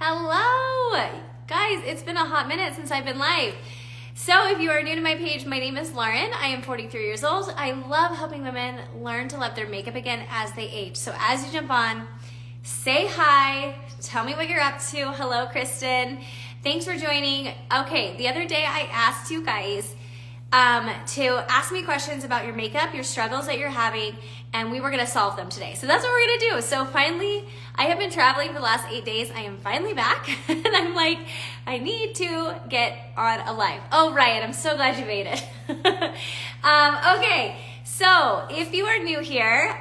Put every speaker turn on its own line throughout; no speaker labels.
Hello! Guys, it's been a hot minute since I've been live. So if you are new to my page, my name is Lauren. I am 43 years old. I love helping women learn to love their makeup again as they age. So as you jump on, say hi, tell me what you're up to. Hello, Kristen. Thanks for joining. Okay, the other day I asked you guys to ask me questions about your makeup, your struggles that you're having, and we were gonna solve them today. So that's what we're gonna do. So finally, I have been traveling for the last 8 days. I am finally back, and I'm like, I need to get on a live. Oh, Ryan, I'm so glad you made it. Okay, so if you are new here,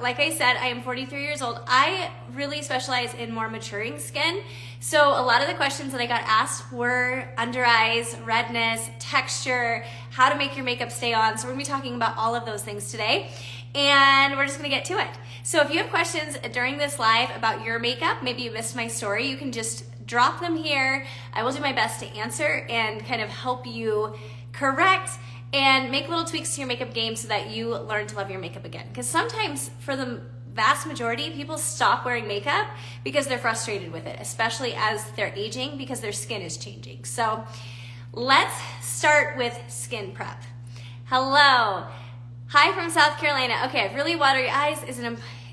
like I said, I am 43 years old. I really specialize in more maturing skin. So a lot of the questions that I got asked were under eyes, redness, texture, how to make your makeup stay on. So we're gonna be talking about all of those things today, and we're just gonna get to it. So if you have questions during this live about your makeup, maybe you missed my story, you can just drop them here. I will do my best to answer and kind of help you correct and make little tweaks to your makeup game so that you learn to love your makeup again. Because sometimes for the vast majority, people stop wearing makeup because they're frustrated with it, especially as they're aging because their skin is changing. So let's start with skin prep. Hello. Hi from South Carolina. Okay, I have really watery eyes.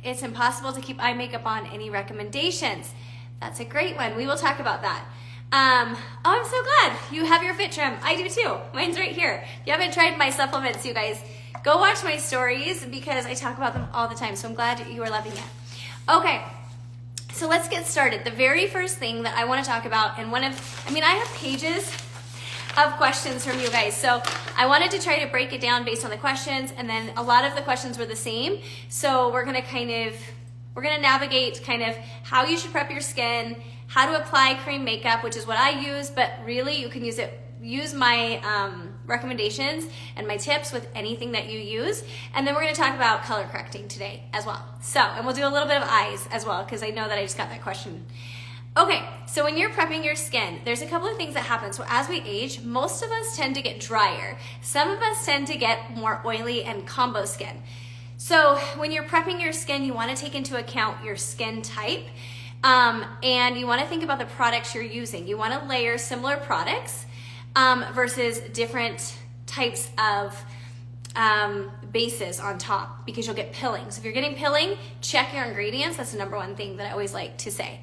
It's impossible to keep eye makeup on. Any recommendations? That's a great one. We will talk about that. Oh, I'm so glad you have your fit trim. I do too. Mine's right here. If you haven't tried my supplements, you guys, go watch my stories because I talk about them all the time. So I'm glad you are loving it. Okay, so let's get started. The very first thing that I want to talk about, and I have pages of questions from you guys. So I wanted to try to break it down based on the questions, and then a lot of the questions were the same. So we're gonna navigate kind of how you should prep your skin, how to apply cream makeup, which is what I use, but really you can use my recommendations and my tips with anything that you use. And then we're gonna talk about color correcting today as well. So, and we'll do a little bit of eyes as well, because I know that I just got that question. Okay, so when you're prepping your skin, there's a couple of things that happen. So as we age, most of us tend to get drier. Some of us tend to get more oily and combo skin. So when you're prepping your skin, you wanna take into account your skin type, and you wanna think about the products you're using. You wanna layer similar products versus different types of bases on top, because you'll get pilling. So if you're getting pilling, check your ingredients. That's the number one thing that I always like to say.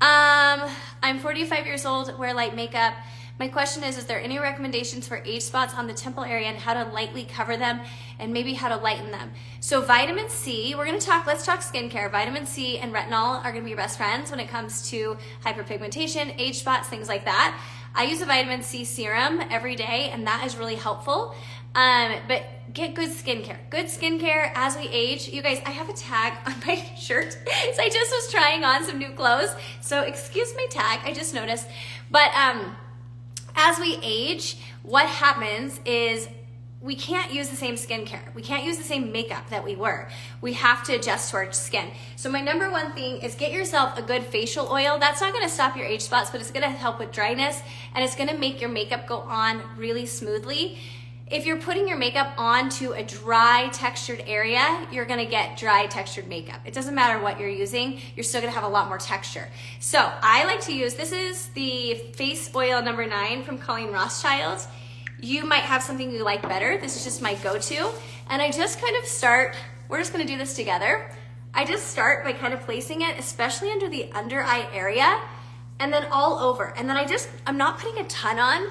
I'm 45 years old, wear light makeup. My question is there any recommendations for age spots on the temple area and how to lightly cover them and maybe how to lighten them? So vitamin C, let's talk skincare. Vitamin C and retinol are gonna be your best friends when it comes to hyperpigmentation, age spots, things like that. I use a vitamin C serum every day, and that is really helpful. But get good skincare. Good skincare as we age. You guys, I have a tag on my shirt. So I just was trying on some new clothes. So excuse my tag, I just noticed. But as we age, what happens is we can't use the same skincare. We can't use the same makeup that we were. We have to adjust to our skin. So my number one thing is get yourself a good facial oil. That's not gonna stop your age spots, but it's gonna help with dryness, and it's gonna make your makeup go on really smoothly. If you're putting your makeup onto a dry textured area, you're gonna get dry textured makeup. It doesn't matter what you're using, you're still gonna have a lot more texture. So I like to use, this is the face oil number 9 from Colleen Rothschild. You might have something you like better. This is just my go-to. And I just kind of start, we're just gonna do this together. I just start by kind of placing it, especially under the under eye area, and then all over. And then I'm not putting a ton on,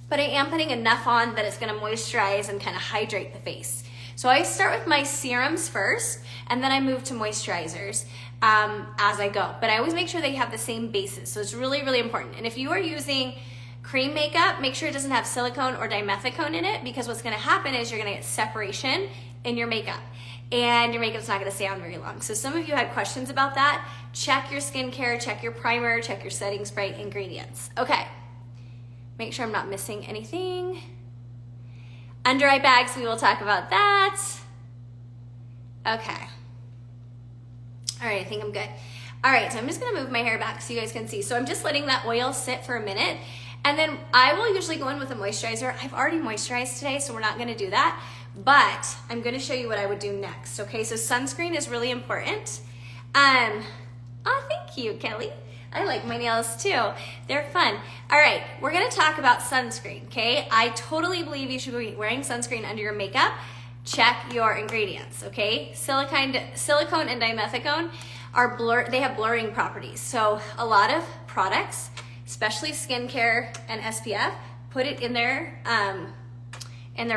but I am putting enough on that it's gonna moisturize and kind of hydrate the face. So I start with my serums first, and then I move to moisturizers as I go. But I always make sure they have the same bases. So it's really, really important. And if you are using cream makeup, make sure it doesn't have silicone or dimethicone in it, because what's gonna happen is you're gonna get separation in your makeup, and your makeup's not gonna stay on very long. So some of you had questions about that. Check your skincare, check your primer, check your setting spray ingredients. Okay, make sure I'm not missing anything. Under eye bags, we will talk about that. Okay. All right, I think I'm good. All right, so I'm just gonna move my hair back so you guys can see. So I'm just letting that oil sit for a minute, and then I will usually go in with a moisturizer. I've already moisturized today, so we're not gonna do that, but I'm gonna show you what I would do next, okay? So sunscreen is really important. Oh, thank you, Kelly. I like my nails too. They're fun. All right, we're gonna talk about sunscreen, okay? I totally believe you should be wearing sunscreen under your makeup. Check your ingredients, okay? Silicone and dimethicone they have blurring properties. So a lot of products, especially skincare and SPF, put it in their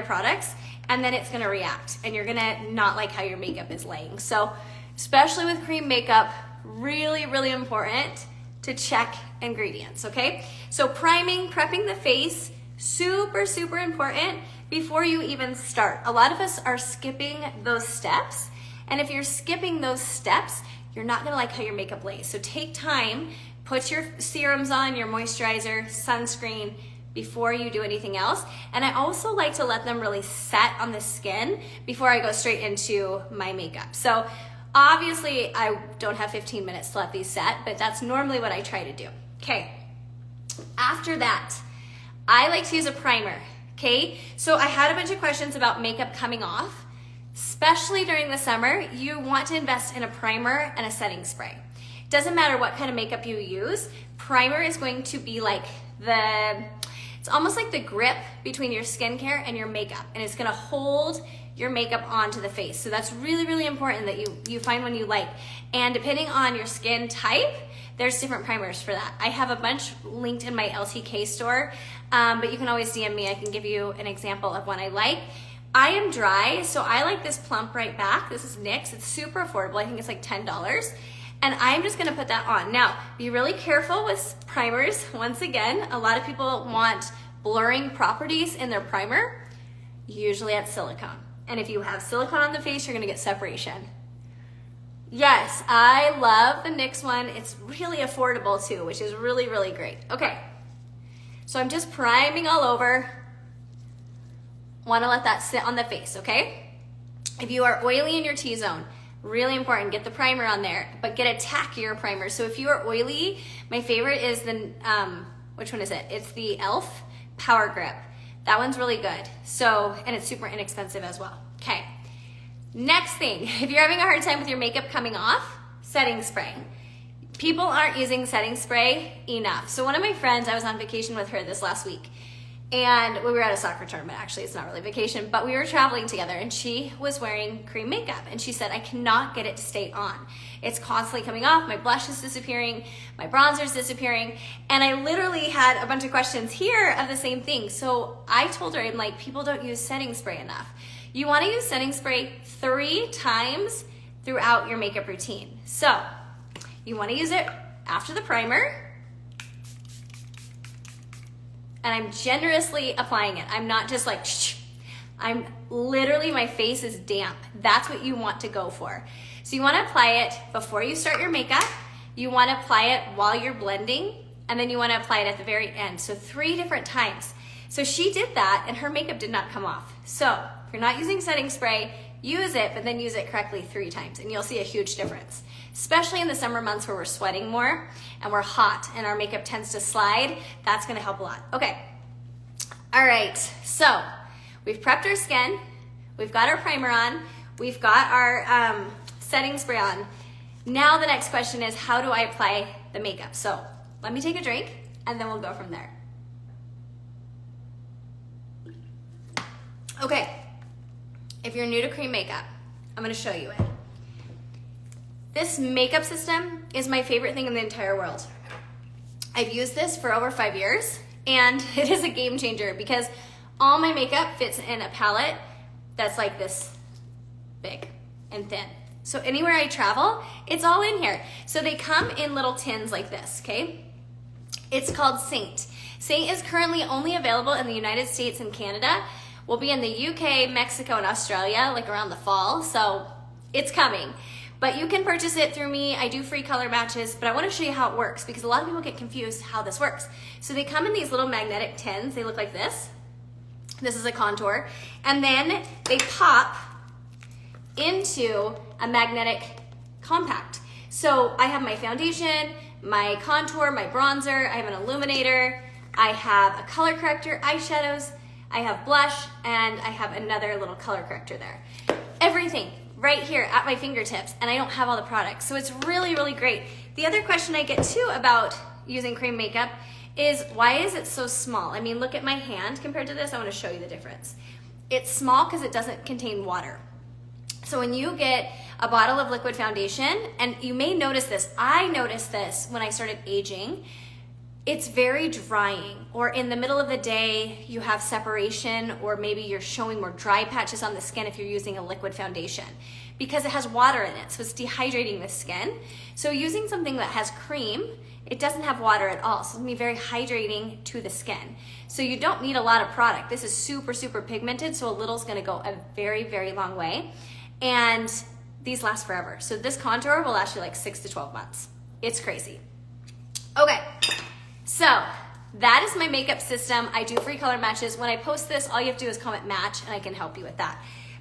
products, and then it's gonna react, and you're gonna not like how your makeup is laying. So especially with cream makeup, really, really important to check ingredients, okay? So prepping the face, super, super important before you even start. A lot of us are skipping those steps, and if you're skipping those steps, you're not gonna like how your makeup lays. So take time, put your serums on, your moisturizer, sunscreen, before you do anything else. And I also like to let them really set on the skin before I go straight into my makeup. So obviously I don't have 15 minutes to let these set, but that's normally what I try to do. Okay, after that, I like to use a primer, okay? So I had a bunch of questions about makeup coming off. Especially during the summer, you want to invest in a primer and a setting spray. Doesn't matter what kind of makeup you use, primer is going to be like it's almost like the grip between your skincare and your makeup, and it's gonna hold your makeup onto the face. So that's really, really important that you find one you like. And depending on your skin type, there's different primers for that. I have a bunch linked in my LTK store, but you can always DM me. I can give you an example of one I like. I am dry, so I like this Plump Right Back. This is NYX. It's super affordable. I think it's like $10. And I'm just gonna put that on. Now, be really careful with primers. Once again, a lot of people want blurring properties in their primer. Usually it's silicone. And if you have silicone on the face, you're gonna get separation. Yes, I love the NYX one. It's really affordable too, which is really, really great. Okay, so I'm just priming all over. Wanna let that sit on the face, okay? If you are oily in your T-zone, really important, get the primer on there, but get a tackier primer. So if you are oily, my favorite is the, which one is it? It's the e.l.f. Power Grip. That one's really good. So, and it's super inexpensive as well. Okay, next thing, if you're having a hard time with your makeup coming off, setting spray. People aren't using setting spray enough. So one of my friends, I was on vacation with her this last week, and we were at a soccer tournament. Actually, it's not really vacation, but we were traveling together, and she was wearing cream makeup, and she said, I cannot get it to stay on. It's constantly coming off. My blush is disappearing, my bronzer's disappearing, and I literally had a bunch of questions here of the same thing. So I told her, I'm like, people don't use setting spray enough. You wanna use setting spray 3 times throughout your makeup routine. So you wanna use it after the primer, and I'm generously applying it. I'm not just like, shh. I'm literally, my face is damp. That's what you want to go for. So you wanna apply it before you start your makeup, you wanna apply it while you're blending, and then you wanna apply it at the very end. So 3 different times. So she did that, and her makeup did not come off. So if you're not using setting spray, use it, but then use it correctly 3 times, and you'll see a huge difference. Especially in the summer months where we're sweating more and we're hot and our makeup tends to slide, that's gonna help a lot. Okay, all right, so we've prepped our skin, we've got our primer on, we've got our setting spray on. Now the next question is, how do I apply the makeup? So let me take a drink and then we'll go from there. Okay, if you're new to cream makeup, I'm gonna show you it. This makeup system is my favorite thing in the entire world. I've used this for over 5 years, and it is a game changer because all my makeup fits in a palette that's like this big and thin. So anywhere I travel, it's all in here. So they come in little tins like this, okay? It's called Saint. Saint is currently only available in the United States and Canada. We'll be in the UK, Mexico, and Australia like around the fall, so it's coming. But you can purchase it through me. I do free color matches, but I wanna show you how it works because a lot of people get confused how this works. So they come in these little magnetic tins. They look like this. This is a contour. And then they pop into a magnetic compact. So I have my foundation, my contour, my bronzer, I have an illuminator, I have a color corrector, eyeshadows, I have blush, and I have another little color corrector there. Everything right here at my fingertips, and I don't have all the products. So it's really, really great. The other question I get too about using cream makeup is, why is it so small? I mean, look at my hand compared to this. I want to show you the difference. It's small because it doesn't contain water. So when you get a bottle of liquid foundation, and you may notice this, I noticed this when I started aging, it's very drying, or in the middle of the day you have separation, or maybe you're showing more dry patches on the skin if you're using a liquid foundation, because it has water in it, so it's dehydrating the skin. So using something that has cream, it doesn't have water at all, so it's gonna be very hydrating to the skin. So you don't need a lot of product. This is super, super pigmented, so a little's gonna go a very, very long way. And these last forever. So this contour will last you like 6 to 12 months. It's crazy. Okay, so that is my makeup system. I do free color matches. When I post this, all you have to do is comment match and I can help you with that.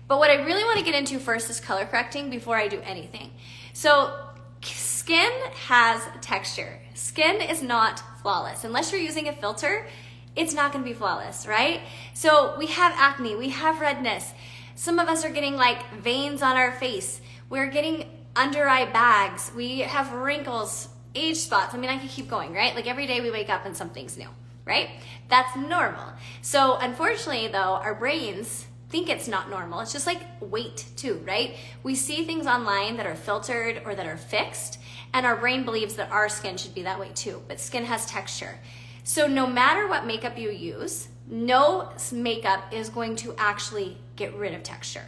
But what I really want to get into first is color correcting before I do anything. So skin has texture. Skin is not flawless. Unless you're using a filter, it's not going to be flawless, right? So we have acne, we have redness. Some of us are getting like veins on our face. We're getting under eye bags. We have wrinkles, age spots. I mean, I could keep going, right? Like every day we wake up and something's new, right? That's normal. So unfortunately though, our brains think it's not normal. It's just like weight too, right? We see things online that are filtered or that are fixed, and our brain believes that our skin should be that way too, but skin has texture. So no matter what makeup you use, no makeup is going to actually get rid of texture.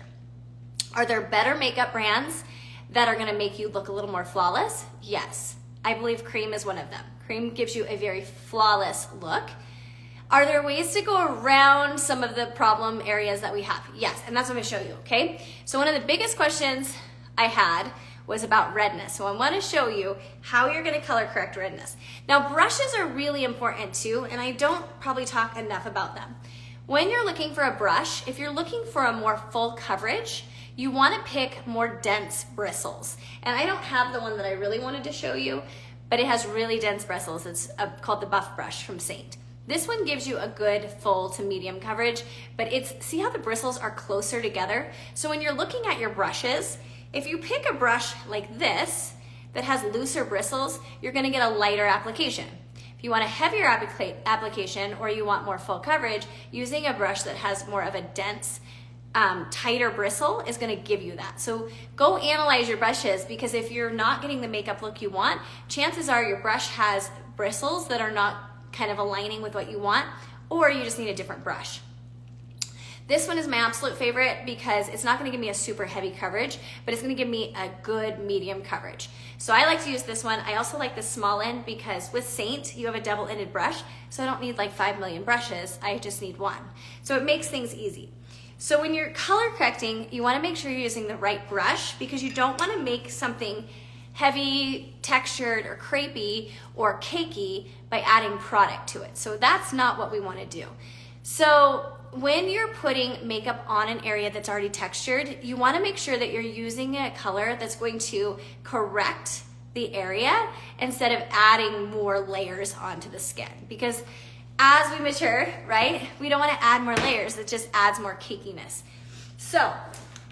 Are there better makeup brands that are gonna make you look a little more flawless? Yes. I believe cream is one of them. Cream gives you a very flawless look. Are there ways to go around some of the problem areas that we have? Yes, and that's what I'm gonna show you, okay? So one of the biggest questions I had was about redness. So I wanna show you how you're gonna color correct redness. Now brushes are really important too, and I don't probably talk enough about them. When you're looking for a brush, if you're looking for a more full coverage, you wanna pick more dense bristles. And I don't have the one that I really wanted to show you, but it has really dense bristles. It's called the Buff Brush from Saint. This one gives you a good full to medium coverage, but see how the bristles are closer together? So when you're looking at your brushes, if you pick a brush like this that has looser bristles, you're gonna get a lighter application. If you want a heavier application or you want more full coverage, using a brush that has more of a dense, tighter bristle is gonna give you that. So go analyze your brushes, because if you're not getting the makeup look you want, chances are your brush has bristles that are not kind of aligning with what you want, or you just need a different brush. This one is my absolute favorite because it's not gonna give me a super heavy coverage, but it's gonna give me a good medium coverage. So I like to use this one. I also like the small end because with Saint, you have a double-ended brush, so I don't need like 5 million brushes, I just need one. So it makes things easy. So when you're color correcting, you wanna make sure you're using the right brush, because you don't wanna make something heavy, textured, or crepey, or cakey by adding product to it. So that's not what we wanna do. So when you're putting makeup on an area that's already textured, you wanna make sure that you're using a color that's going to correct the area instead of adding more layers onto the skin. Because as we mature, right, we don't wanna add more layers, it just adds more cakiness. So,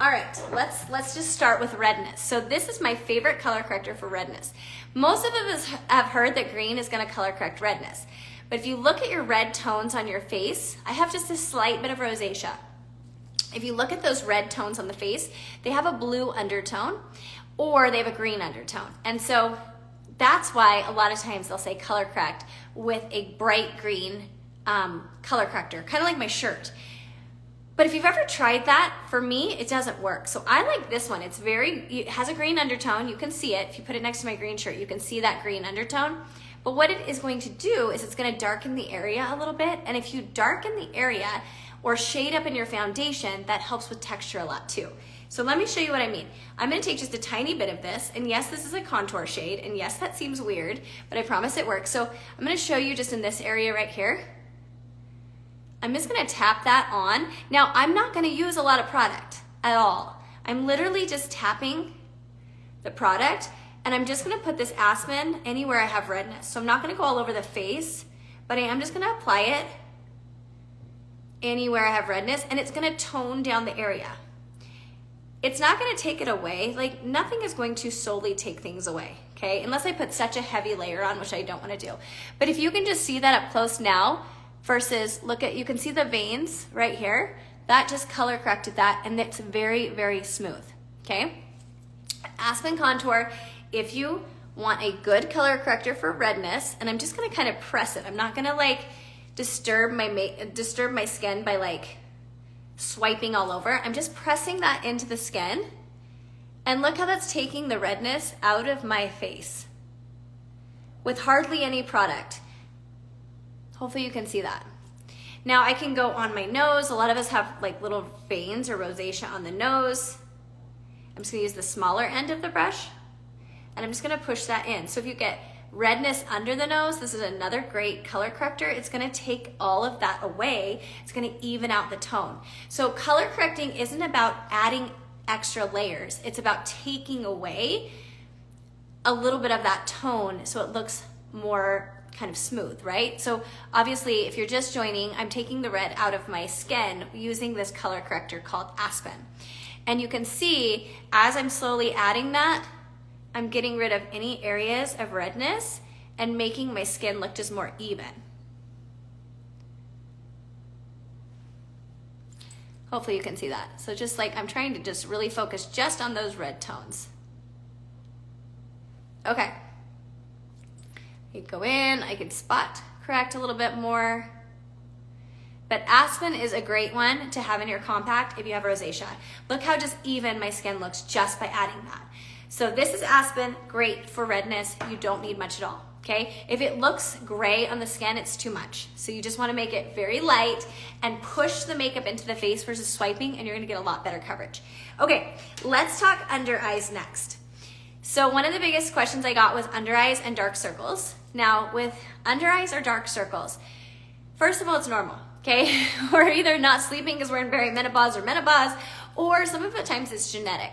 all right, let's just start with redness. So this is my favorite color corrector for redness. Most of us have heard that green is gonna color correct redness. But if you look at your red tones on your face, I have just a slight bit of rosacea. If you look at those red tones on the face, they have a blue undertone or they have a green undertone. And so that's why a lot of times they'll say color correct with a bright green color corrector, kind of like my shirt. But if you've ever tried that, for me, it doesn't work. So I like this one. It has a green undertone. You can see it. If you put it next to my green shirt, you can see that green undertone. But what it is going to do is it's gonna darken the area a little bit. And if you darken the area or shade up in your foundation, that helps with texture a lot too. So let me show you what I mean. I'm gonna take just a tiny bit of this, and yes, this is a contour shade, and yes, that seems weird, but I promise it works. So I'm gonna show you just in this area right here. I'm just gonna tap that on. Now, I'm not gonna use a lot of product at all. I'm literally just tapping the product, and I'm just gonna put this Aspen anywhere I have redness. So I'm not gonna go all over the face, but I am just gonna apply it anywhere I have redness, and it's gonna tone down the area. It's not gonna take it away. Like, nothing is going to solely take things away. okay? Unless I put such a heavy layer on, which I don't wanna do. But if you can just see that up close now versus you can see the veins right here, that just color corrected that, and it's very, very smooth, okay? Aspen Contour, if you want a good color corrector for redness, and I'm just gonna kind of press it. I'm not gonna like disturb my skin by like swiping all over. I'm just pressing that into the skin, and look how that's taking the redness out of my face with hardly any product. Hopefully you can see that. Now I can go on my nose. A lot of us have like little veins or rosacea on the nose. I'm just gonna use the smaller end of the brush, and I'm just gonna push that in. So if you get redness under the nose, this is another great color corrector. It's gonna take all of that away. It's gonna even out the tone. So color correcting isn't about adding extra layers. It's about taking away a little bit of that tone so it looks more kind of smooth, right? So obviously if you're just joining, I'm taking the red out of my skin using this color corrector called Aspen. And you can see as I'm slowly adding that, I'm getting rid of any areas of redness and making my skin look just more even. Hopefully you can see that. So just like I'm trying to just really focus just on those red tones. Okay. I could go in, I could spot correct a little bit more. But Aspen is a great one to have in your compact if you have rosacea. Look how just even my skin looks just by adding that. So this is Aspen, great for redness. You don't need much at all, okay? If it looks gray on the skin, it's too much. So you just wanna make it very light and push the makeup into the face versus swiping, and you're gonna get a lot better coverage. Okay, let's talk under eyes next. So one of the biggest questions I got was under eyes and dark circles. Now with under eyes or dark circles, first of all, it's normal, okay? We're either not sleeping because we're in menopause, or some of the times it's genetic.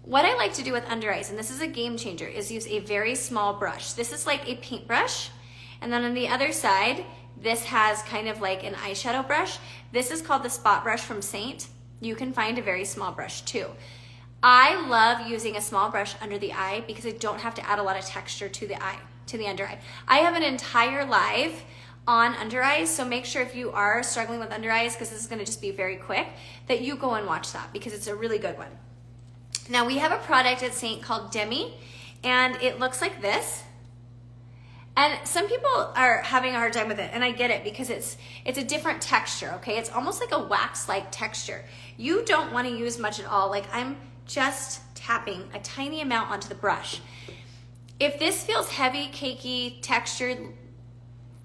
What I like to do with under eyes, and this is a game changer, is use a very small brush. This is like a paintbrush, and then on the other side, this has kind of like an eyeshadow brush. This is called the spot brush from Saint. You can find a very small brush too. I love using a small brush under the eye because I don't have to add a lot of texture to the eye, to the under eye. I have an entire live on under eyes, so make sure if you are struggling with under eyes, because this is gonna just be very quick, that you go and watch that because it's a really good one. Now we have a product at Saint called Demi, and it looks like this. And some people are having a hard time with it, and I get it because it's a different texture, okay? It's almost like a wax-like texture. You don't wanna use much at all. Like I'm just tapping a tiny amount onto the brush. If this feels heavy, cakey, textured,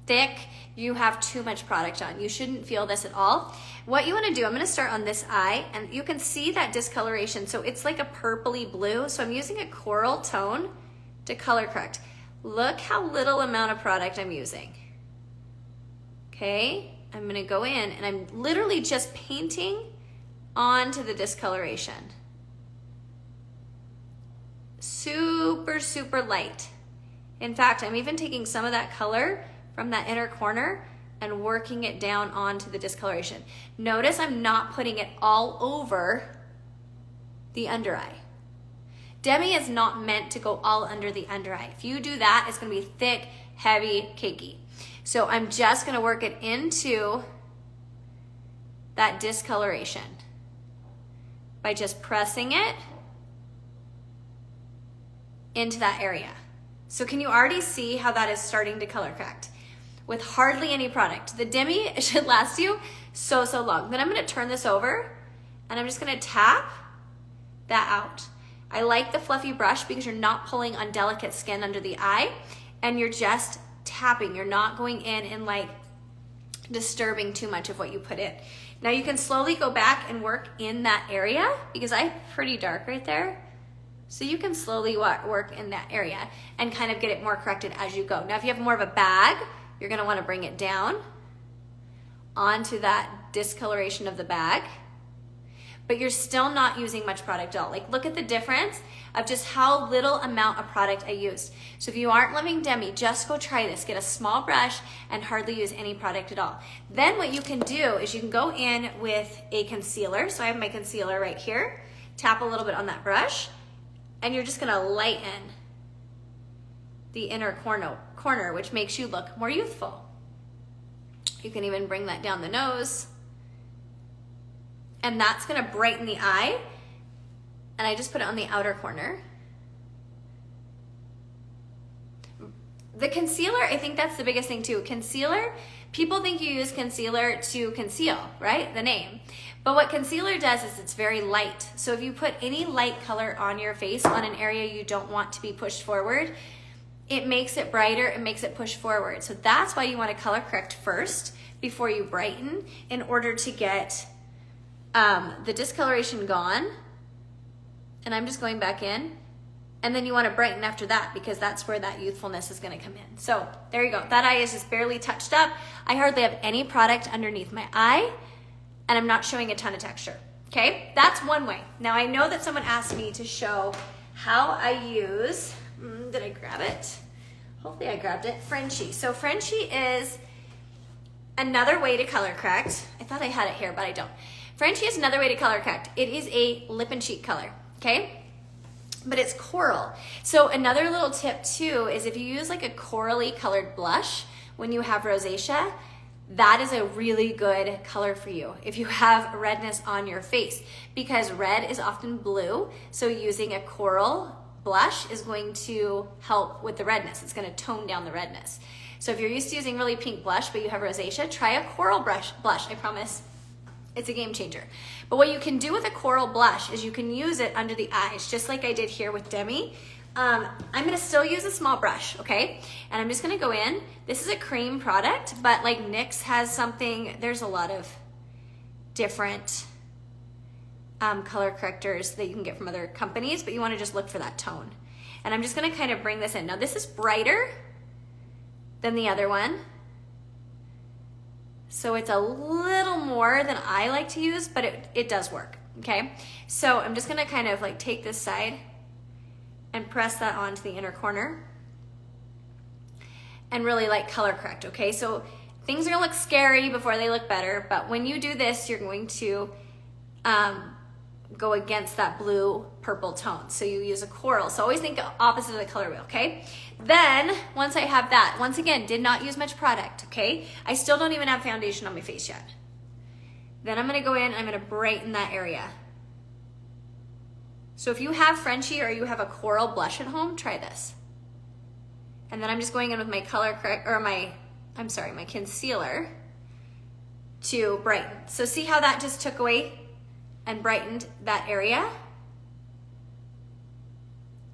thick, you have too much product on. You shouldn't feel this at all. What you wanna do, I'm gonna start on this eye, and you can see that discoloration. So it's like a purpley blue. So I'm using a coral tone to color correct. Look how little amount of product I'm using. Okay, I'm gonna go in and I'm literally just painting onto the discoloration. Super, super light. In fact, I'm even taking some of that color from that inner corner and working it down onto the discoloration. Notice I'm not putting it all over the under eye. Demi is not meant to go all under the under eye. If you do that, it's gonna be thick, heavy, cakey. So I'm just gonna work it into that discoloration by just pressing it into that area. So can you already see how that is starting to color correct? With hardly any product. The Demi should last you so long. Then I'm gonna turn this over and I'm just gonna tap that out. I like the fluffy brush because you're not pulling on delicate skin under the eye and you're just tapping. You're not going in and like disturbing too much of what you put in. Now you can slowly go back and work in that area because I'm pretty dark right there. So you can slowly work in that area and kind of get it more corrected as you go. Now if you have more of a bag, you're gonna wanna bring it down onto that discoloration of the bag, but you're still not using much product at all. Like look at the difference of just how little amount of product I used. So if you aren't loving Demi, just go try this. Get a small brush and hardly use any product at all. Then what you can do is you can go in with a concealer. So I have my concealer right here. Tap a little bit on that brush and you're just gonna lighten the inner corner, which makes you look more youthful. You can even bring that down the nose. And that's gonna brighten the eye. And I just put it on the outer corner. The concealer, I think that's the biggest thing too. Concealer, people think you use concealer to conceal, right? The name. But what concealer does is it's very light. So if you put any light color on your face on an area you don't want to be pushed forward, it makes it brighter, it makes it push forward. So that's why you want to color correct first before you brighten, in order to get the discoloration gone. And I'm just going back in. And then you want to brighten after that, because that's where that youthfulness is going to come in. So there you go. That eye is just barely touched up. I hardly have any product underneath my eye, and I'm not showing a ton of texture. Okay, that's one way. Now I know that someone asked me to show how I use, did I grab it? Hopefully I grabbed it, Frenchie. So Frenchie is another way to color correct. I thought I had it here, but I don't. Frenchie is another way to color correct. It is a lip and cheek color, okay? But it's coral. So another little tip too is if you use like a corally colored blush when you have rosacea, that is a really good color for you if you have redness on your face, because red is often blue. So using a coral blush is going to help with the redness. It's going to tone down the redness. So if you're used to using really pink blush but you have rosacea, try a coral blush. I promise. It's a game changer. But what you can do with a coral blush is you can use it under the eyes, just like I did here with Demi. I'm gonna still use a small brush, okay? And I'm just gonna go in. This is a cream product, but like NYX has something, there's a lot of different color correctors that you can get from other companies, but you wanna just look for that tone. And I'm just gonna kind of bring this in. Now this is brighter than the other one. So it's a little more than I like to use, but it does work, okay? So I'm just gonna kind of like take this side and press that onto the inner corner and really like color correct, okay? So things are gonna look scary before they look better, but when you do this, you're going to go against that blue purple tone. So you use a coral. So always think opposite of the color wheel, okay? Then once I have that, once again, did not use much product, okay? I still don't even have foundation on my face yet. Then I'm gonna go in and I'm gonna brighten that area. So if you have Frenchie or you have a coral blush at home, try this. And then I'm just going in with my my concealer to brighten. So see how that just took away and brightened that area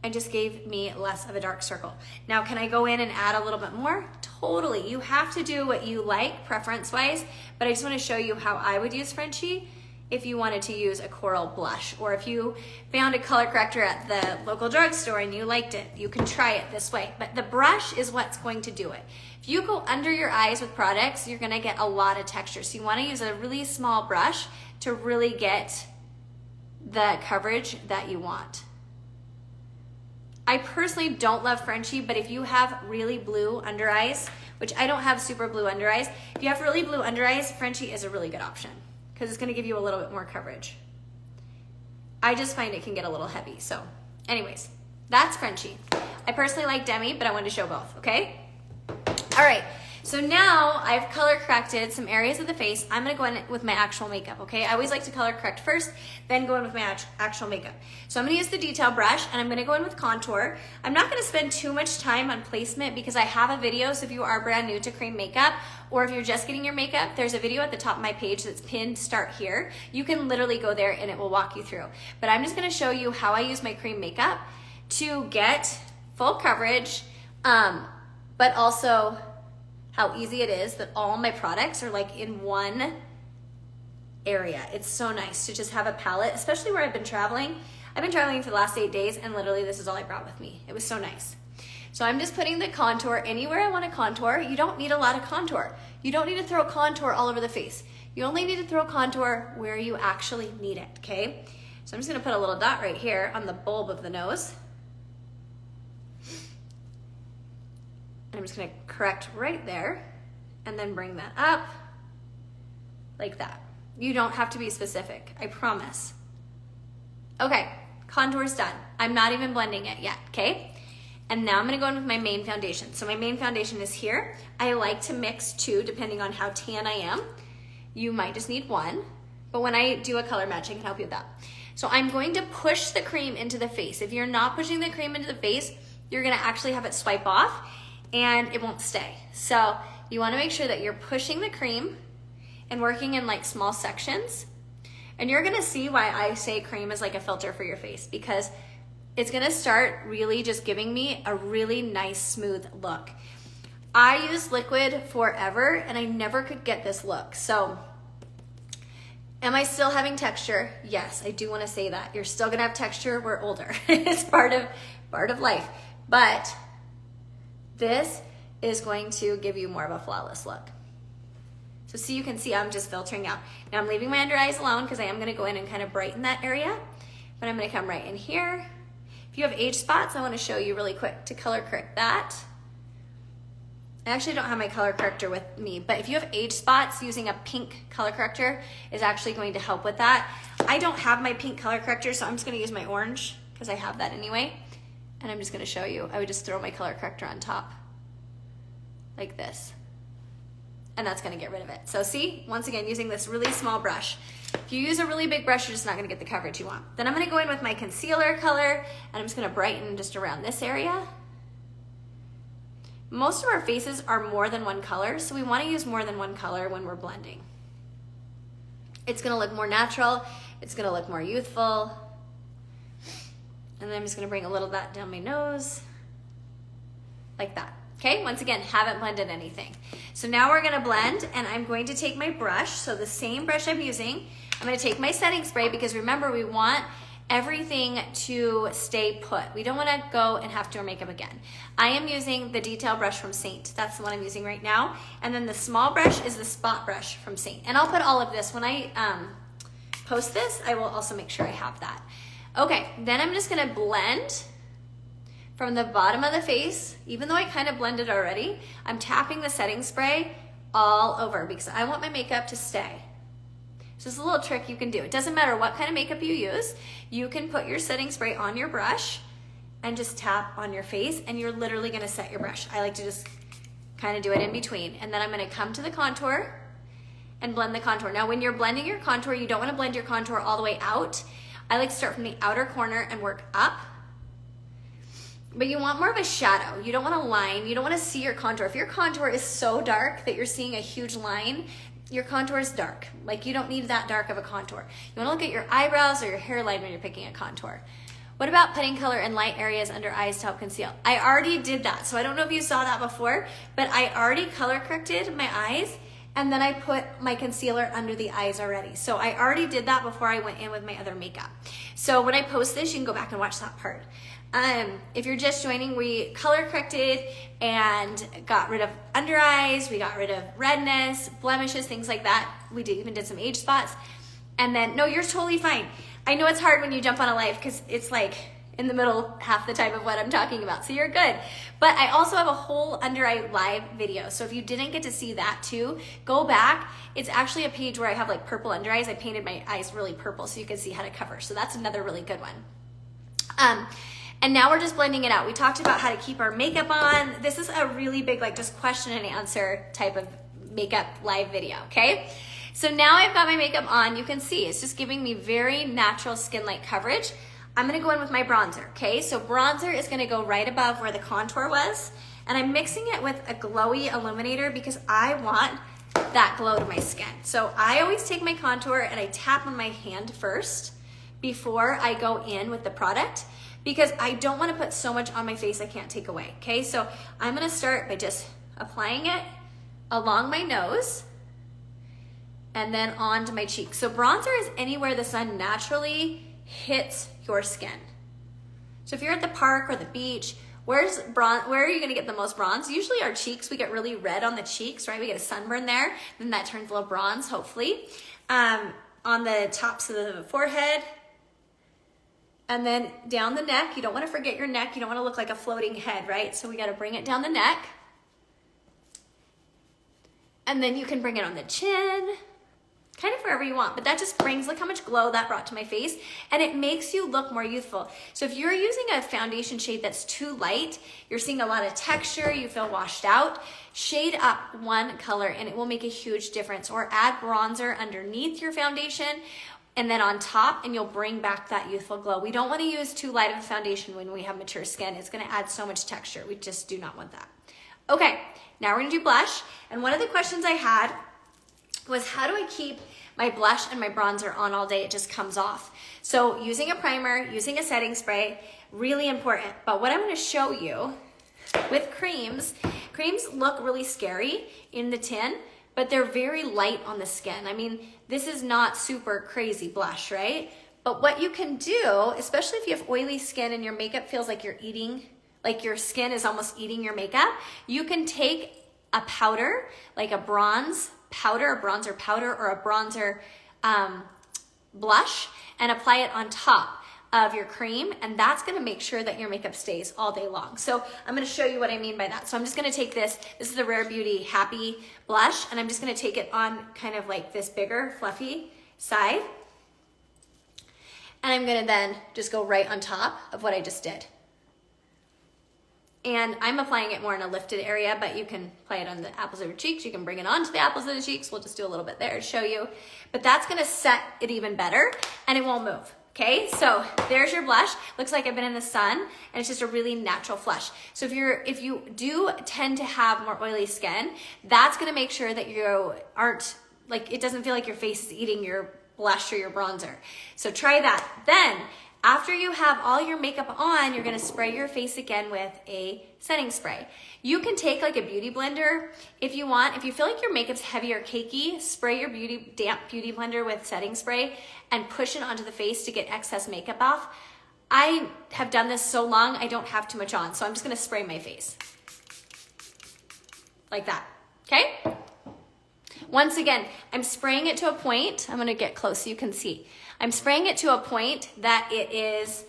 and just gave me less of a dark circle. Now, can I go in and add a little bit more? Totally. You have to do what you like preference-wise, but I just want to show you how I would use Frenchie if you wanted to use a coral blush, or if you found a color corrector at the local drugstore and you liked it, you can try it this way. But the brush is what's going to do it. If you go under your eyes with products, you're gonna get a lot of texture. So you wanna use a really small brush to really get the coverage that you want. I personally don't love Frenchie, but if you have really blue under eyes, which I don't have super blue under eyes, if you have really blue under eyes, Frenchie is a really good option because it's gonna give you a little bit more coverage. I just find it can get a little heavy. So anyways, that's Frenchie. I personally like Demi, but I wanted to show both, okay? All right, so now I've color corrected some areas of the face. I'm gonna go in with my actual makeup, okay? I always like to color correct first, then go in with my actual makeup. So I'm gonna use the detail brush and I'm gonna go in with contour. I'm not gonna spend too much time on placement because I have a video, so if you are brand new to cream makeup, or if you're just getting your makeup, there's a video at the top of my page that's pinned, start here. You can literally go there and it will walk you through. But I'm just gonna show you how I use my cream makeup to get full coverage, but also how easy it is that all my products are like in one area. It's so nice to just have a palette, especially where I've been traveling. I've been traveling for the last 8 days and literally this is all I brought with me. It was so nice. So I'm just putting the contour anywhere I want to contour. You don't need a lot of contour. You don't need to throw contour all over the face. You only need to throw contour where you actually need it, okay? So I'm just gonna put a little dot right here on the bulb of the nose. And I'm just gonna correct right there and then bring that up like that. You don't have to be specific, I promise. Okay, contour's done. I'm not even blending it yet, okay? And now I'm gonna go in with my main foundation. So my main foundation is here. I like to mix two depending on how tan I am. You might just need one, but when I do a color match, I can help you with that. So I'm going to push the cream into the face. If you're not pushing the cream into the face, you're gonna actually have it swipe off and it won't stay. So you wanna make sure that you're pushing the cream and working in like small sections. And you're gonna see why I say cream is like a filter for your face, because it's gonna start really just giving me a really nice smooth look. I used liquid forever and I never could get this look. So am I still having texture? Yes, I do wanna say that. You're still gonna have texture, we're older. It's part of life. But this is going to give you more of a flawless look. So see, you can see I'm just filtering out. Now I'm leaving my under eyes alone because I am gonna go in and kind of brighten that area, but I'm gonna come right in here. If you have age spots, I wanna show you really quick to color correct that. I actually don't have my color corrector with me, but if you have age spots, using a pink color corrector is actually going to help with that. I don't have my pink color corrector, so I'm just gonna use my orange because I have that anyway. And I'm just gonna show you. I would just throw my color corrector on top like this. And that's gonna get rid of it. So see, once again, using this really small brush. If you use a really big brush, you're just not gonna get the coverage you want. Then I'm gonna go in with my concealer color, and I'm just gonna brighten just around this area. Most of our faces are more than one color, so we wanna use more than one color when we're blending. It's gonna look more natural, it's gonna look more youthful. And then I'm just gonna bring a little of that down my nose, like that. Okay, once again, haven't blended anything. So now we're gonna blend, and I'm going to take my brush, so the same brush I'm using, I'm gonna take my setting spray, because remember, we want everything to stay put. We don't wanna go and have to do our makeup again. I am using the detail brush from Saint. That's the one I'm using right now. And then the small brush is the spot brush from Saint. And I'll put all of this, when I post this, I will also make sure I have that. Okay, then I'm just gonna blend from the bottom of the face. Even though I kind of blended already, I'm tapping the setting spray all over because I want my makeup to stay. So it's a little trick you can do. It doesn't matter what kind of makeup you use. You can put your setting spray on your brush and just tap on your face, and you're literally gonna set your brush. I like to just kind of do it in between. And then I'm gonna come to the contour and blend the contour. Now when you're blending your contour, you don't wanna blend your contour all the way out. I like to start from the outer corner and work up. But you want more of a shadow. You don't want a line. You don't want to see your contour. If your contour is so dark that you're seeing a huge line, your contour is dark. Like, you don't need that dark of a contour. You want to look at your eyebrows or your hairline when you're picking a contour. What about putting color in light areas under eyes to help conceal? I already did that. So I don't know if you saw that before, but I already color corrected my eyes, and then I put my concealer under the eyes already. So I already did that before I went in with my other makeup. So when I post this, you can go back and watch that part. If you're just joining, we color corrected and got rid of under eyes, we got rid of redness, blemishes, things like that. We even did some age spots. And then, no, you're totally fine. I know it's hard when you jump on a live because it's like in the middle half the time of what I'm talking about, so you're good. But I also have a whole under eye live video, so if you didn't get to see that too, go back. It's actually a page where I have like purple under eyes. I painted my eyes really purple so you can see how to cover, so that's another really good one. And now we're just blending it out. We talked about how to keep our makeup on. This is a really big, like, just question and answer type of makeup live video, okay? So now I've got my makeup on. You can see it's just giving me very natural skin-like coverage. I'm gonna go in with my bronzer, okay? So bronzer is gonna go right above where the contour was, and I'm mixing it with a glowy illuminator because I want that glow to my skin. So I always take my contour and I tap on my hand first before I go in with the product, because I don't want to put so much on my face I can't take away, okay? So I'm gonna start by just applying it along my nose and then onto my cheeks. So bronzer is anywhere the sun naturally hits your skin. So if you're at the park or the beach, where are you gonna get the most bronze? Usually our cheeks, we get really red on the cheeks, right? We get a sunburn there, then that turns a little bronze, hopefully. On the tops of the forehead, and then down the neck. You don't want to forget your neck. You don't want to look like a floating head, right? So we got to bring it down the neck. And then you can bring it on the chin, kind of wherever you want, but that just brings, look how much glow that brought to my face, and it makes you look more youthful. So if you're using a foundation shade that's too light, you're seeing a lot of texture, you feel washed out, shade up one color and it will make a huge difference. Or add bronzer underneath your foundation and then on top, and you'll bring back that youthful glow. We don't want to use too light of a foundation when we have mature skin. It's going to add so much texture. We just do not want that. Okay, now we're going to do blush. And one of the questions I had was, how do I keep my blush and my bronzer on all day? It just comes off. So using a primer, using a setting spray, really important. But what I'm going to show you with creams look really scary in the tin, but they're very light on the skin. I mean, this is not super crazy blush, right? But what you can do, especially if you have oily skin and your makeup feels like you're eating, like your skin is almost eating your makeup, you can take a powder, like a bronze powder, a bronzer powder, or a bronzer blush, and apply it on top of your cream, and that's gonna make sure that your makeup stays all day long. So I'm gonna show you what I mean by that. So I'm just gonna take this is the Rare Beauty Happy blush, and I'm just gonna take it on kind of like this bigger, fluffy side. And I'm gonna then just go right on top of what I just did. And I'm applying it more in a lifted area, but you can apply it on the apples of your cheeks. You can bring it onto the apples of the cheeks. We'll just do a little bit there to show you. But that's gonna set it even better, and it won't move. Okay, so there's your blush. Looks like I've been in the sun, and it's just a really natural flush. So if you do tend to have more oily skin, that's gonna make sure that you aren't, like, it doesn't feel like your face is eating your blush or your bronzer. So try that. Then, after you have all your makeup on, you're gonna spray your face again with a setting spray. You can take like a beauty blender if you want. If you feel like your makeup's heavy or cakey, spray your damp beauty blender with setting spray and push it onto the face to get excess makeup off. I have done this so long, I don't have too much on, so I'm just gonna spray my face. Like that, okay? Once again, I'm spraying it to a point. I'm gonna get close so you can see. I'm spraying it to a point that it is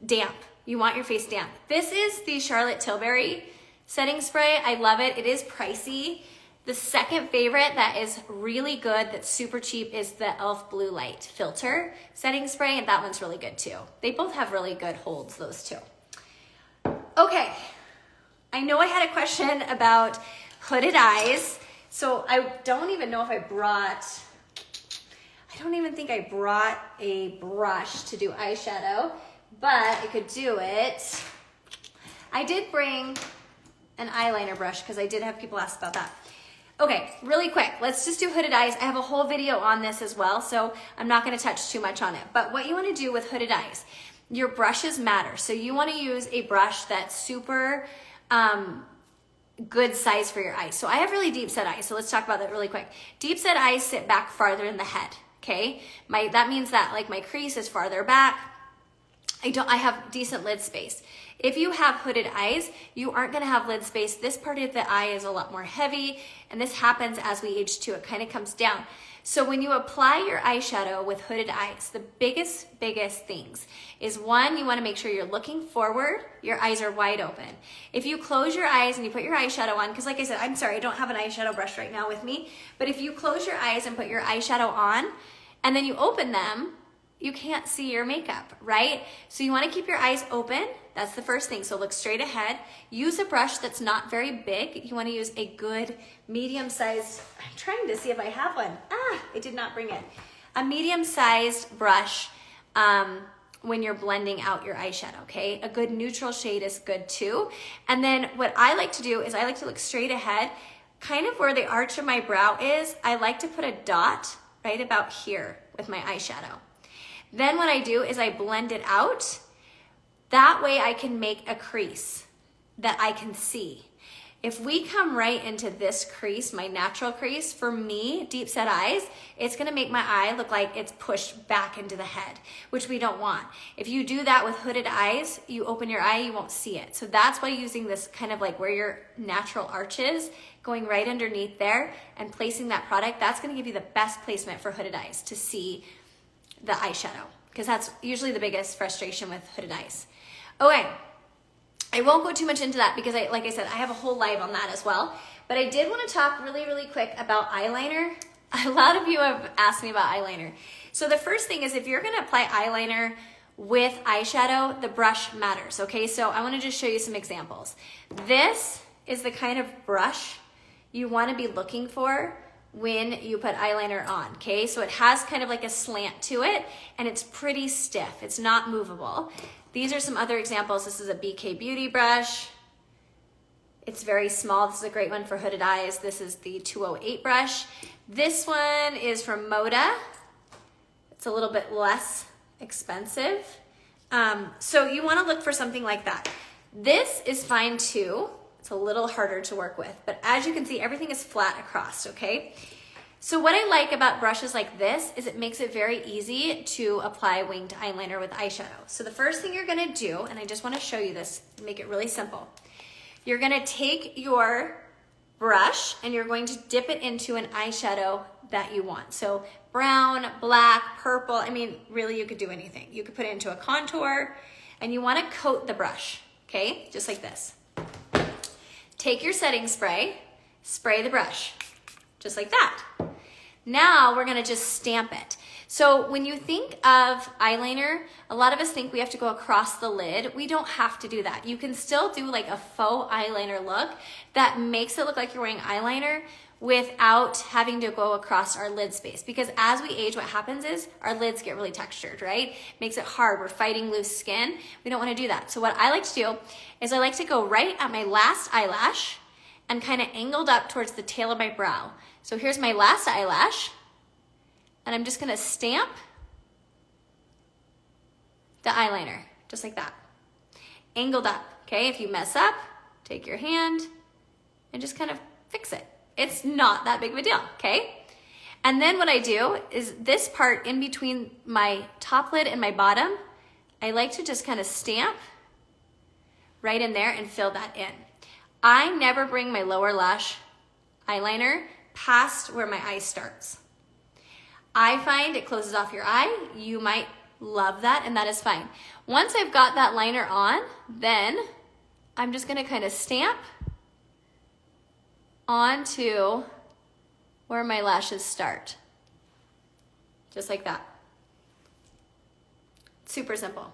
damp. You want your face damp. This is the Charlotte Tilbury setting spray. I love it. It is pricey. The second favorite that is really good, that's super cheap, is the e.l.f. Blue Light Filter setting spray, and that one's really good too. They both have really good holds, those two. Okay, I know I had a question about hooded eyes, so I don't even know if I don't even think I brought a brush to do eyeshadow, but I could do it. I did bring an eyeliner brush because I did have people ask about that. Okay, really quick, let's just do hooded eyes. I have a whole video on this as well, so I'm not gonna touch too much on it. But what you wanna do with hooded eyes, your brushes matter. So you wanna use a brush that's super good size for your eyes. So I have really deep set eyes, so let's talk about that really quick. Deep set eyes sit back farther in the head, okay? That means that like my crease is farther back. I have decent lid space. If you have hooded eyes, you aren't gonna have lid space. This part of the eye is a lot more heavy, and this happens as we age too. It kind of comes down. So when you apply your eyeshadow with hooded eyes, the biggest things is, one, you wanna make sure you're looking forward, your eyes are wide open. If you close your eyes and you put your eyeshadow on, because like I said, I'm sorry, I don't have an eyeshadow brush right now with me, but if you close your eyes and put your eyeshadow on, and then you open them, you can't see your makeup, right? So you wanna keep your eyes open. That's the first thing, so look straight ahead. Use a brush that's not very big. You wanna use a good medium-sized, I'm trying to see if I have one. I did not bring it. A medium-sized brush when you're blending out your eyeshadow, okay? A good neutral shade is good too. And then what I like to do is I like to look straight ahead, kind of where the arch of my brow is. I like to put a dot right about here with my eyeshadow. Then what I do is I blend it out. That way I can make a crease that I can see. If we come right into this crease, my natural crease, for me, deep set eyes, it's gonna make my eye look like it's pushed back into the head, which we don't want. If you do that with hooded eyes, you open your eye, you won't see it. So that's why using this kind of like where your natural arch is, going right underneath there and placing that product, that's gonna give you the best placement for hooded eyes to see the eyeshadow, because that's usually the biggest frustration with hooded eyes. Okay, I won't go too much into that because like I said, I have a whole live on that as well, but I did want to talk really quick about eyeliner. A lot of you have asked me about eyeliner. So the first thing is if you're gonna apply eyeliner with eyeshadow, the brush matters, okay? So I wanna just show you some examples. This is the kind of brush you wanna be looking for when you put eyeliner on, okay? So it has kind of like a slant to it and it's pretty stiff. It's not movable. These are some other examples. This is a BK Beauty brush. It's very small. This is a great one for hooded eyes. This is the 208 brush. This one is from Moda. It's a little bit less expensive. So you wanna look for something like that. This is fine too. It's a little harder to work with, but as you can see, everything is flat across, okay? So what I like about brushes like this is it makes it very easy to apply winged eyeliner with eyeshadow. So the first thing you're gonna do, and I just wanna show you this, make it really simple. You're gonna take your brush and you're going to dip it into an eyeshadow that you want. So brown, black, purple, I mean, really you could do anything. You could put it into a contour and you wanna coat the brush, okay? Just like this. Take your setting spray, spray the brush, just like that. Now we're gonna just stamp it. So when you think of eyeliner, a lot of us think we have to go across the lid. We don't have to do that. You can still do like a faux eyeliner look that makes it look like you're wearing eyeliner without having to go across our lid space. Because as we age, what happens is our lids get really textured, right? Makes it hard. We're fighting loose skin. We don't want to do that. So what I like to do is I like to go right at my last eyelash and kind of angled up towards the tail of my brow. So here's my last eyelash, and I'm just gonna stamp the eyeliner, just like that. Angled up, okay? If you mess up, take your hand and just kind of fix it. It's not that big of a deal, okay? And then what I do is this part in between my top lid and my bottom, I like to just kind of stamp right in there and fill that in. I never bring my lower lash eyeliner past where my eye starts. I find it closes off your eye. You might love that, and that is fine. Once I've got that liner on, then I'm just gonna kind of stamp onto where my lashes start. Just like that. Super simple.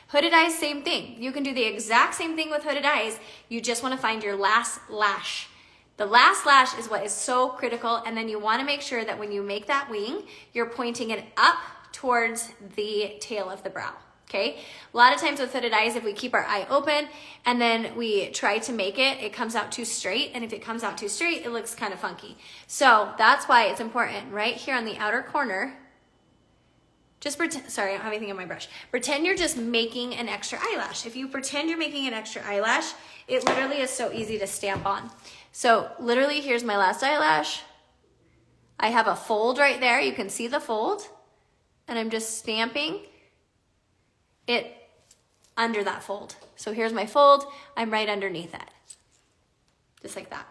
Hooded eyes, same thing. You can do the exact same thing with hooded eyes. You just wanna find your last lash. The last lash is what is so critical, and then you wanna make sure that when you make that wing, you're pointing it up towards the tail of the brow, okay? A lot of times with hooded eyes, if we keep our eye open and then we try to make it, it comes out too straight, and if it comes out too straight, it looks kind of funky. So that's why it's important, right here on the outer corner, just pretend, sorry, I don't have anything on my brush. Pretend you're just making an extra eyelash. If you pretend you're making an extra eyelash, it literally is so easy to stamp on. So literally, here's my last eyelash. I have a fold right there. You can see the fold. And I'm just stamping it under that fold. So here's my fold. I'm right underneath it. Just like that.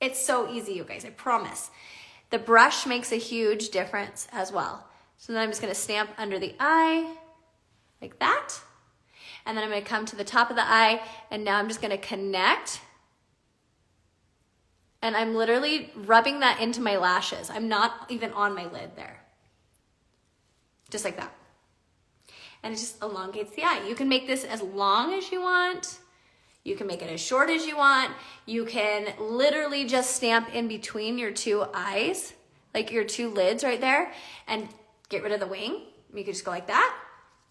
It's so easy, you guys, I promise. The brush makes a huge difference as well. So then I'm just gonna stamp under the eye, like that. And then I'm gonna come to the top of the eye, and now I'm just gonna connect. And I'm literally rubbing that into my lashes. I'm not even on my lid there. Just like that. And it just elongates the eye. You can make this as long as you want. You can make it as short as you want. You can literally just stamp in between your two eyes, like your two lids right there, and get rid of the wing. You could just go like that.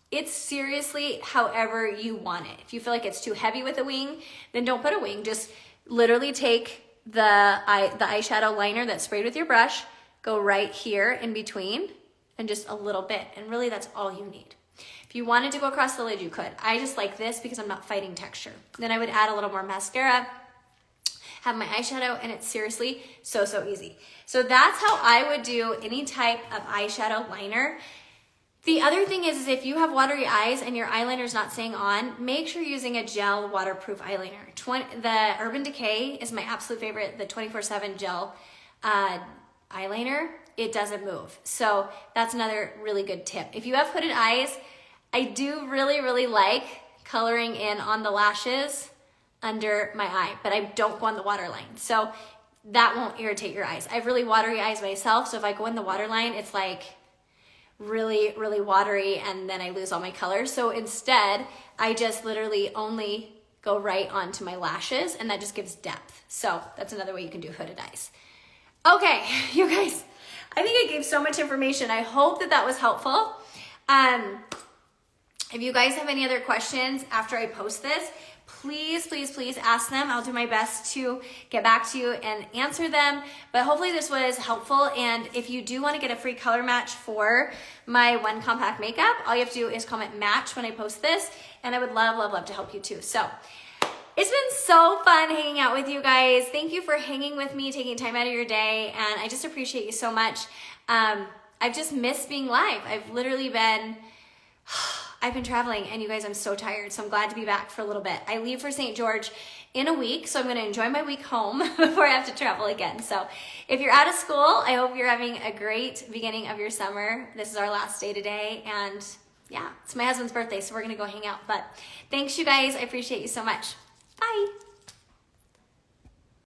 It's seriously however you want it. If you feel like it's too heavy with a wing, then don't put a wing. Just literally take the eyeshadow liner that's sprayed with your brush, go right here in between, and just a little bit. And really that's all you need. If you wanted to go across the lid, you could. I just like this because I'm not fighting texture. Then I would add a little more mascara, have my eyeshadow, and it's seriously so, so easy. So that's how I would do any type of eyeshadow liner. The other thing is if you have watery eyes and your eyeliner is not staying on, make sure you're using a gel waterproof eyeliner. The Urban Decay is my absolute favorite, the 24/7 gel eyeliner. It doesn't move. So that's another really good tip. If you have hooded eyes, I do really, really like coloring in on the lashes under my eye, but I don't go on the waterline. So that won't irritate your eyes. I have really watery eyes myself, so if I go in the water line, it's like really, really watery, and then I lose all my colors. So instead, I just literally only go right onto my lashes, and that just gives depth. So that's another way you can do hooded eyes. Okay, you guys, I think I gave so much information. I hope that that was helpful. If you guys have any other questions after I post this, please, please, please ask them. I'll do my best to get back to you and answer them. But hopefully this was helpful. And if you do want to get a free color match for my One Compact makeup, all you have to do is comment match when I post this. And I would love, love, love to help you too. So it's been so fun hanging out with you guys. Thank you for hanging with me, taking time out of your day. And I just appreciate you so much. I've just missed being live. I've been traveling, and you guys, I'm so tired, so I'm glad to be back for a little bit. I leave for St. George in a week, so I'm going to enjoy my week home before I have to travel again. So if you're out of school, I hope you're having a great beginning of your summer. This is our last day today, and yeah, it's my husband's birthday, so we're going to go hang out. But thanks, you guys. I appreciate you so much. Bye.